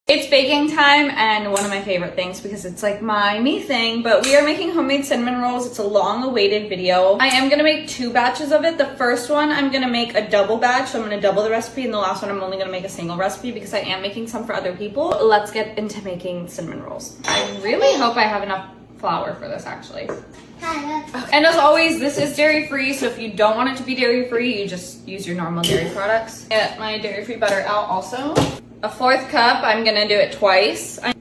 It's baking time, and one of my favorite things because it's like me thing, but we are making homemade cinnamon rolls. It's a long awaited video. I am gonna make 2 batches of it. The first one, I'm gonna make a double batch, so I'm gonna double the recipe, and the last one, I'm only gonna make a single recipe because I am making some for other people. Let's get into making cinnamon rolls. I really hope I have enough flour for this actually. And as always, this is dairy-free, so if you don't want it to be dairy-free, you just use your normal dairy products. Get my dairy-free butter out also. A 1/4 cup, I'm gonna do it twice. And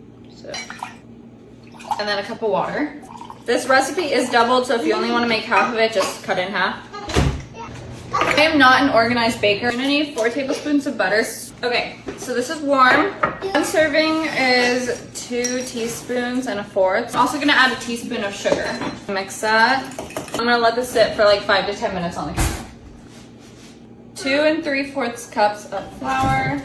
then a cup of water. This recipe is doubled, so if you only wanna make half of it, just cut it in half. I am not an organized baker. I'm gonna need 4 tablespoons of butter. Okay, so this is warm. 1 serving is 2 teaspoons and a 1/4. I'm also gonna add a teaspoon of sugar. Mix that. I'm gonna let this sit for like 5 to 10 minutes on the counter. 2 3/4 cups of flour.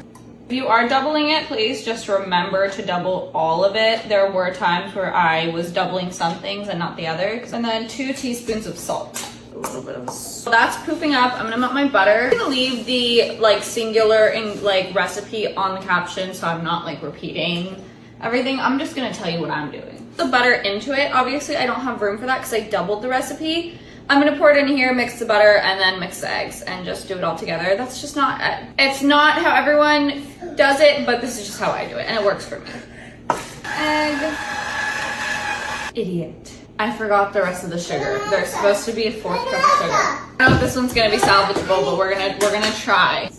If you are doubling it, please just remember to double all of it. There were times where I was doubling some things and not the others. And then 2 teaspoons of salt. A little bit of salt. So that's pooping up. I'm gonna melt my butter. I'm gonna leave the like singular and like recipe on the caption so I'm not like repeating everything. I'm just gonna tell you what I'm doing. The butter into it. Obviously I don't have room for that because I doubled the recipe. I'm gonna pour it in here, mix the butter, and then mix the eggs and just do it all together. That's just not, it's not how everyone does it, but this is just how I do it, and it works for me. Egg. Idiot. I forgot the rest of the sugar. There's supposed to be a 1/4 cup of sugar. I don't know if this one's gonna be salvageable, but we're gonna try.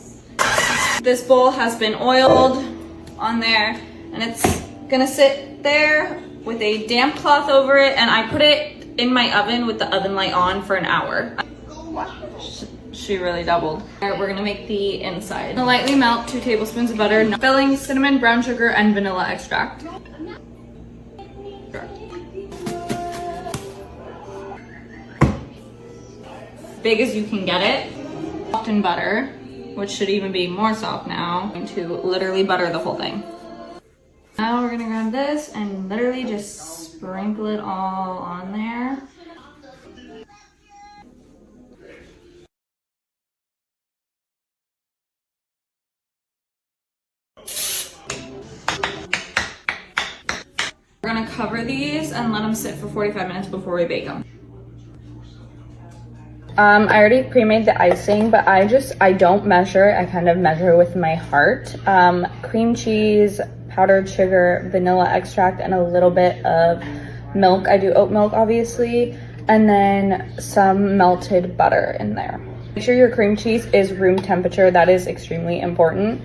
This bowl has been oiled on there, and it's gonna sit there with a damp cloth over it, and I put it in my oven with the oven light on for an hour. Wow. She really doubled. We're gonna make the inside. I'm gonna lightly melt 2 tablespoons of butter, filling cinnamon, brown sugar, and vanilla extract. Big as you can get it. Soft in butter, which should even be more soft now. I'm going to literally butter the whole thing. Now we're gonna grab this and literally just sprinkle it all on there. We're gonna cover these and let them sit for 45 minutes before we bake them. I already pre-made the icing, but I don't measure. I kind of measure with my heart. Cream cheese, powdered sugar, vanilla extract, and a little bit of milk. I do oat milk, obviously, and then some melted butter in there. Make sure your cream cheese is room temperature. That is extremely important.